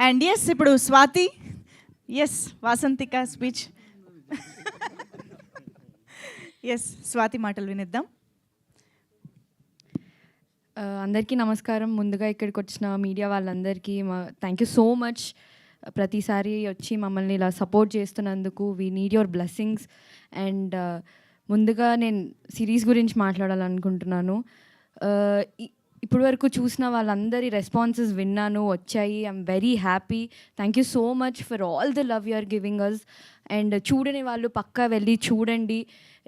And yes ఇప్పుడు Swathi, yes Vasanthika speech. Yes Swathi మాటలు వినిద్దాం. అందరికీ నమస్కారం. ముందుగా ఇక్కడికి వచ్చిన మీడియా వాళ్ళందరికీ థ్యాంక్ యూ సో మచ్. ప్రతిసారి వచ్చి మమ్మల్ని ఇలా సపోర్ట్ చేస్తున్నందుకు we need your blessings. And ముందుగా నేను సిరీస్ గురించి మాట్లాడాలనుకుంటున్నాను. ఇప్పటి వరకు చూసిన వాళ్ళందరి రెస్పాన్సెస్ విన్నాను, వచ్చాయి. I'm very happy. Thank you so much for all the love you are giving us. అండ్ చూడని వాళ్ళు పక్కా వెళ్ళి చూడండి.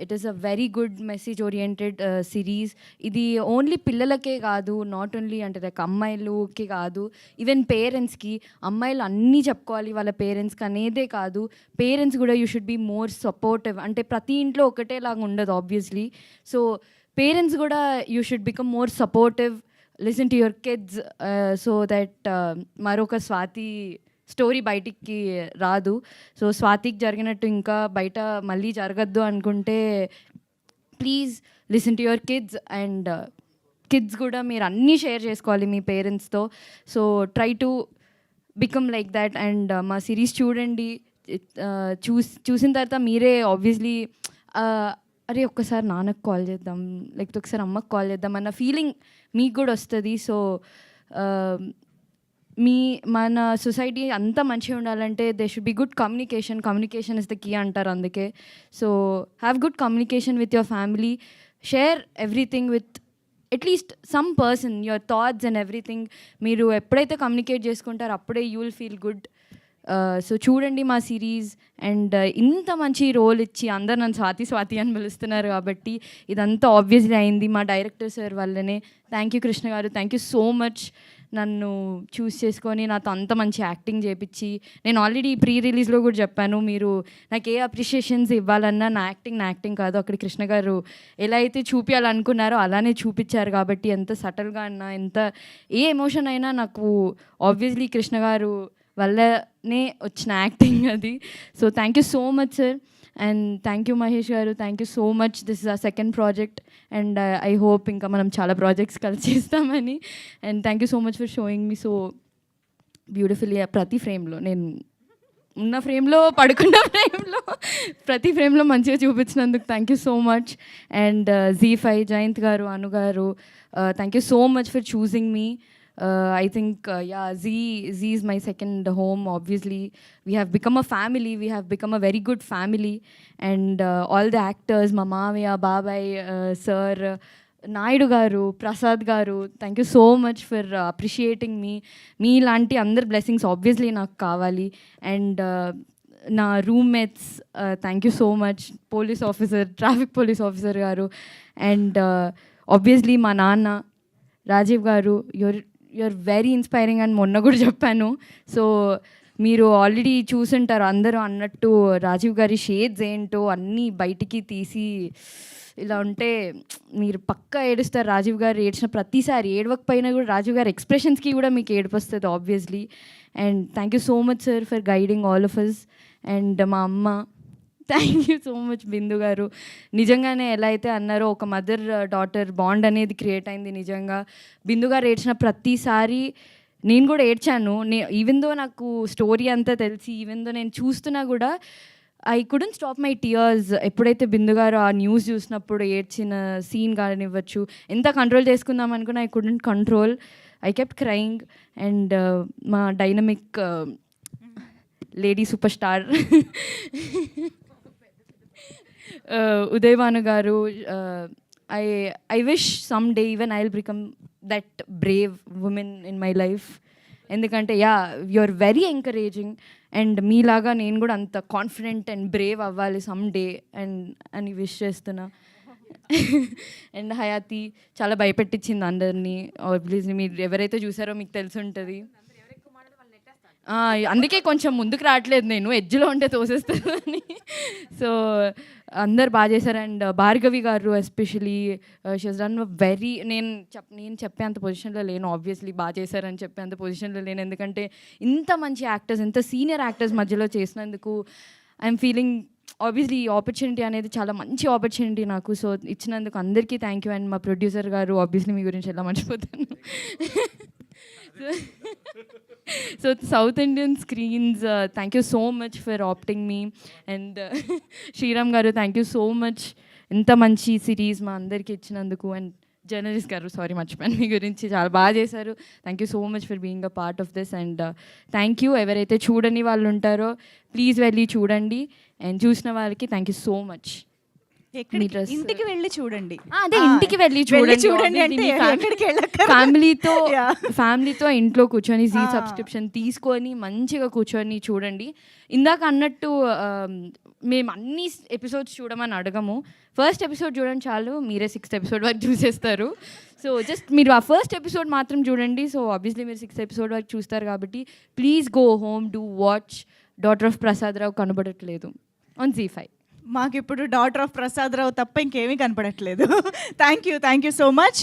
It is a very good message oriented series. ఇది ఓన్లీ పిల్లలకే కాదు, నాట్ ఓన్లీ అంటే లైక్ అమ్మాయిలకి కాదు, ఈవెన్ పేరెంట్స్కి. అమ్మాయిలు అన్నీ చెప్పుకోవాలి వాళ్ళ పేరెంట్స్కి అనేదే కాదు, పేరెంట్స్ కూడా you should be more supportive. అంటే ప్రతి ఇంట్లో ఒకటేలాగా ఉండదు ఆబ్వియస్లీ. సో పేరెంట్స్ కూడా you should become more supportive, listen to your kids, so that మరొక స్వాతి స్టోరీ బయటికి రాదు. సో స్వాతికి జరిగినట్టు ఇంకా బయట మళ్ళీ జరగద్దు అనుకుంటే please listen to your kids. And kids కూడా మీరు అన్నీ షేర్ చేసుకోవాలి మీ పేరెంట్స్తో. So try to become like that. And మా సిరీస్ చూడండి. చూసిన తర్వాత మీరే ఆబ్వియస్లీ అరే ఒక్కసారి నాన్నకు కాల్ చేద్దాం, లేకపోతే ఒకసారి అమ్మకు కాల్ చేద్దాం అన్న ఫీలింగ్ మీకు కూడా వస్తుంది. సో మన సొసైటీ అంతా మంచిగా ఉండాలంటే they should be good communication. Communication is the key అంటారు అందుకే. So have good communication with your family. Share everything with at least some person, your thoughts and everything. మీరు ఎప్పుడైతే కమ్యూనికేట్ చేసుకుంటారో అప్పుడే you will feel good. So చూడండి మా series. And ఇంత మంచి రోల్ ఇచ్చి అందరు నన్ను స్వాతి అని పిలుస్తున్నారు కాబట్టి ఇదంతా ఆబ్వియస్లీ అయింది మా డైరెక్టర్ సార్ వల్లనే. థ్యాంక్ యూ కృష్ణ గారు, థ్యాంక్ యూ సో మచ్. నన్ను చూస్ చేసుకొని నాతో అంత మంచి యాక్టింగ్ చేయించి, నేను ఆల్రెడీ ప్రీ రిలీజ్లో కూడా చెప్పాను, మీరు నాకు ఏ అప్రిషియేషన్స్ ఇవ్వాలన్నా నా యాక్టింగ్ కాదు, అక్కడ కృష్ణ గారు ఎలా అయితే చూపించాలనుకున్నారో అలానే చూపించారు. కాబట్టి ఎంత సటల్గా అన్నా, ఎంత ఏ ఎమోషన్ అయినా నాకు ఆబ్వియస్లీ కృష్ణ గారు వల్లనే వచ్చిన యాక్టింగ్ అది. So thank you so much sir. And thank you Mahesh గారు, thank you so much. This is a second project and I hope ఇంకా మనం చాలా ప్రాజెక్ట్స్ కలిసి చేస్తామని. And thank you so much for showing me so beautifully. ప్రతి ఫ్రేమ్లో, నేను ఉన్న ఫ్రేమ్లో, పడుకున్న ఫ్రేమ్లో, ప్రతి ఫ్రేమ్లో మంచిగా చూపించినందుకు thank you so much. And Z5 Jayant గారు, అను గారు, thank you so much for choosing me. I think, Z is my second home. Obviously, we have become a family. We have become a very good family. And all the actors, Mamavya, Babai, Sir, Naidu Garu, Prasad Garu, thank you so much for appreciating me. Me lanti andar blessings obviously నాకు కావాలి. And నా roommates, thank you so much. Police officer, traffic police officer గారు. And obviously మా నాన్న రాజీవ్ గారు, you're very inspiring అని మొన్న కూడా చెప్పాను. సో మీరు ఆల్రెడీ చూసుంటారు అందరూ అన్నట్టు రాజీవ్ గారి షేడ్స్ ఏంటో అన్నీ బయటికి తీసి ఇలా ఉంటే మీరు పక్కా ఏడుస్తారు. రాజీవ్ గారు ఏడ్చిన ప్రతిసారి, ఏడవకపోయినా కూడా రాజీవ్ గారి ఎక్స్ప్రెషన్స్కి కూడా మీకు ఏడుపు వస్తుంది obviously. And thank you so much sir for guiding all of us. And మా అమ్మ, thank you so much. Bindu garu, నిజంగానే ఎలా అయితే అన్నారో ఒక మదర్ డాటర్ బాండ్ అనేది క్రియేట్ అయింది. నిజంగా బిందు గారు ఏడ్చిన ప్రతిసారి నేను కూడా ఏడ్చాను. ఈవెన్ దో నాకు స్టోరీ అంతా తెలిసి, ఈవెన్ దో నేను చూస్తున్నా కూడా I couldn't stop my tears. ఎప్పుడైతే బిందు గారు ఆ న్యూస్ చూసినప్పుడు ఏడ్చిన సీన్ కానివ్వచ్చు, ఎంత కంట్రోల్ చేసుకుందాం అనుకున్నా I couldn't control. I kept crying. And మా dynamic lady super star Udayabhanu గారు, I wish some day even I will become that brave woman in my life. ఎందుకంటే you are very encouraging. And మీలాగా నేను కూడా అంత confident and brave అవ్వాలి some day అని wish చేస్తున్నా. అండ్ హయాతి చాలా భయపెట్టించింది అందరినీ. ఆబ్వియస్లీ మీరు ఎవరైతే చూసారో మీకు తెలిసి ఉంటుంది. అందుకే కొంచెం ముందుకు రావట్లేదు, నేను ఎడ్జ్లో ఉంటే తోసేస్తుందని. సో అందరు బాగా చేశారు. అండ్ భార్గవి గారు ఎస్పెషలీ షీస్ డన్ వెరీ, నేను చెప్పేంత పొజిషన్లో లేను ఆబ్వియస్లీ, బాగా చేశారని చెప్పేంత పొజిషన్లో లేను. ఎందుకంటే ఇంత మంచి యాక్టర్స్, ఇంత సీనియర్ యాక్టర్స్ మధ్యలో చేసినందుకు ఐఎమ్ ఫీలింగ్ ఆబ్వియస్లీ ఈ ఆపర్చునిటీ అనేది చాలా మంచి ఆపర్చునిటీ నాకు. సో ఇచ్చినందుకు అందరికీ థ్యాంక్ యూ. అండ్ మా ప్రొడ్యూసర్ గారు, ఆబ్వియస్లీ మీ గురించి ఎలా మర్చిపోతాను. So South Indian screens, thank you so much for opting me. And Sriram garu, thank you so much. ఇంత మంచి సిరీస్ మా అందరికి ఇచ్చినందుకు. అండ్ జర్నలిస్ట్ గారు, సారీ మర్చిపోయాను, మీ గురించి చాలా బాగా చేశారు. Thank you so much for being a part of this. And thank you ఎవరైతే చూడని వాళ్ళు ఉంటారో ప్లీజ్ వెళ్ళి చూడండి. అండ్ చూసిన వాళ్ళకి థ్యాంక్ యూ సో మచ్. ఇంటికి వెళ్ళి చూడండి. అదే ఇంటికి వెళ్ళి చూడండి అంటే ఎక్కడికి ఫ్యామిలీతో ఇంట్లో కూర్చొని జీ సబ్స్క్రిప్షన్ తీసుకొని మంచిగా కూర్చొని చూడండి. ఇందాక అన్నట్టు మేము అన్ని ఎపిసోడ్స్ చూడమని అడగము. ఫస్ట్ ఎపిసోడ్ చూడండి చాలు, మీరే 6th ఎపిసోడ్ వరకు చూసేస్తారు. సో జస్ట్ మీరు ఆ ఫస్ట్ ఎపిసోడ్ మాత్రం చూడండి. సో ఆబ్వియస్లీ మీరు 6th ఎపిసోడ్ వరకు చూస్తారు కాబట్టి please go home, do watch daughter of Prasad Rao కనబడట్లేదు ఆన్ ZEE5. మాకు ఇప్పుడు డాటర్ ఆఫ్ ప్రసాద్ రావు తప్ప ఇంకేమీ కనపడట్లేదు. Thank you so much.